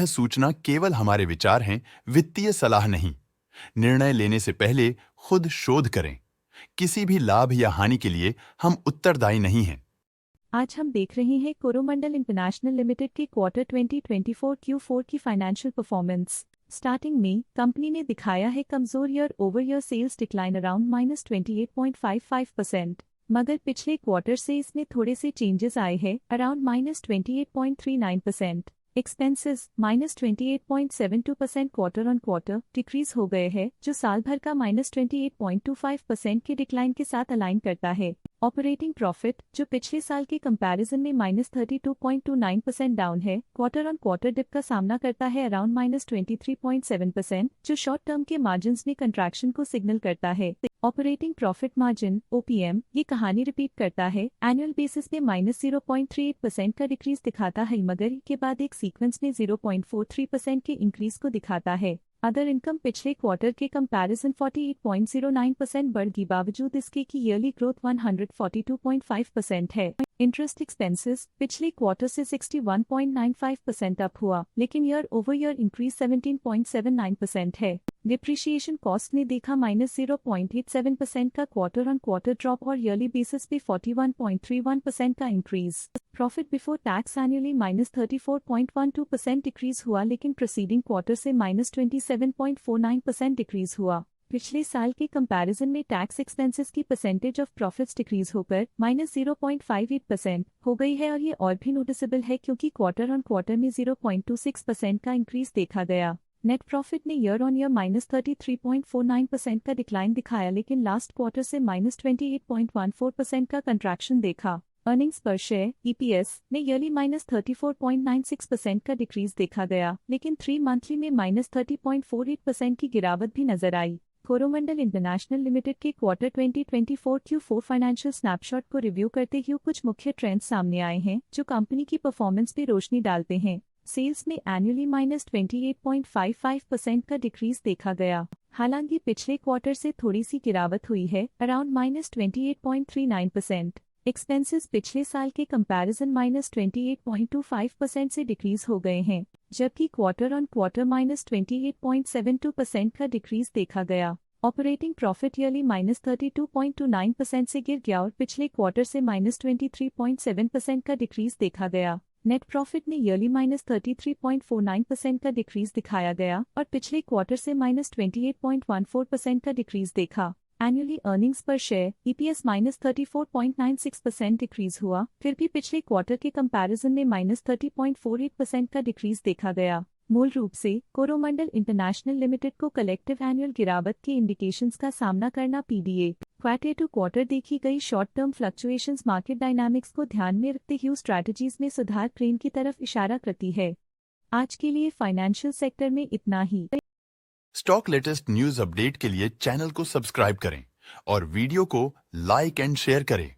सूचना केवल हमारे विचार हैं, वित्तीय सलाह नहीं। निर्णय लेने से पहले खुद शोध करें। किसी भी लाभ या हानि के लिए हम उत्तरदायी नहीं हैं। आज हम देख रहे हैं कोरोमंडल इंटरनेशनल लिमिटेड के क्वार्टर 2024 Q4 की फाइनेंशियल परफॉर्मेंस। स्टार्टिंग में कंपनी ने दिखाया है कमजोर year over year sales decline around -28.55%, मगर पिछले क्वार्टर से इसमें थोड़े से चेंजेस आए हैं around -28.39%। Expenses -28.72% quarter on quarter decrease हो गए हैं, जो साल भर का -28.25% के डिक्लाइन के साथ अलाइन करता है। ऑपरेटिंग प्रॉफिट, जो पिछले साल के कंपैरिजन में -32.29% डाउन है, क्वार्टर ऑन क्वार्टर डिप का सामना करता है अराउंड -23.7%, जो शॉर्ट टर्म के मार्जिन्स में कंट्रैक्शन को सिग्नल करता है। ऑपरेटिंग प्रॉफिट मार्जिन (OPM) ये कहानी रिपीट करता है, एनुअल बेसिस में -0.38% का डिक्रीज दिखाता है, मगर के बाद एक सीक्वेंस में 0.43% के इंक्रीज को दिखाता है। अदर इनकम पिछले क्वार्टर के कंपैरिजन 48.09% बढ़ गई, बावजूद इसके की ईयरली ग्रोथ 142.5% है। इंटरेस्ट एक्सपेंसेस पिछले क्वार्टर से 61.95% अप हुआ, लेकिन ईयर ओवर ईयर इंक्रीज 17.79% है। डिप्रिशिएशन कॉस्ट ने देखा -0.87% का क्वार्टर ऑन क्वार्टर ड्रॉप और ईयरली बेसिस पे 41.31% का increase. Profit before tax annually -34.12% decrease हुआ, लेकिन प्रीसीडिंग क्वार्टर से -27.49% डिक्रीज हुआ। पिछले साल के कंपैरिजन में टैक्स एक्सपेंसेस की परसेंटेज ऑफ प्रॉफिट्स डिक्रीज होकर -0.58% हो गई है, और ये और भी नोटिसेबल है क्योंकि क्वार्टर ऑन क्वार्टर में 0.26% का इंक्रीज देखा गया। नेट प्रॉफिट ने ईयर ऑन ईयर -33.49% का डिक्लाइन दिखाया, लेकिन लास्ट क्वार्टर से -28.14% का कंट्रैक्शन देखा। अर्निंग्स पर शेयर (EPS) ने ईयरली -34.96% का डिक्रीज देखा गया, लेकिन 3 मंथली में -30.48% की गिरावट भी नजर आई। कोरोमंडल इंटरनेशनल लिमिटेड के क्वार्टर 2024 Q4 फाइनेंशियल स्नैपशॉट को रिव्यू करते हुए कुछ मुख्य ट्रेंड्स सामने आए हैं, जो कंपनी की परफॉर्मेंस पे रोशनी डालते हैं। सेल्स में एनुअली -28.55% का डिक्रीज देखा गया, हालांकि पिछले क्वार्टर से थोड़ी सी गिरावट हुई है अराउंड -28.39%। एक्सपेंसेस पिछले साल के कंपैरिजन -28.25% से डिक्रीज हो गए हैं, जबकि क्वार्टर ऑन क्वार्टर -28.72% का डिक्रीज देखा गया। ऑपरेटिंग प्रॉफिट ईयरली -32.29% से गिर गया और पिछले क्वार्टर से -23.7% का डिक्रीज देखा गया। नेट प्रॉफिट ने ईयरली -33.49% का डिक्रीज दिखाया गया और पिछले क्वार्टर से -28.14% का डिक्रीज देखा। एनुअली अर्निंग्स पर शेयर (EPS) -34.96% डिक्रीज हुआ, फिर भी पिछले क्वार्टर के कंपैरिजन में -30.48% का डिक्रीज देखा गया। मूल रूप से कोरोमंडल इंटरनेशनल लिमिटेड को कलेक्टिव एनुअल गिरावट के इंडिकेशंस का सामना करना PDA क्वार्टर टू क्वार्टर देखी गई short term fluctuations market dynamics को ध्यान में रखते हुए स्ट्रैटेजीज में सुधार ट्रेंड की तरफ इशारा करती है। आज के लिए फाइनेंशियल सेक्टर में इतना ही। स्टॉक लेटेस्ट न्यूज अपडेट के लिए चैनल को सब्सक्राइब करें और वीडियो को लाइक एंड शेयर करें।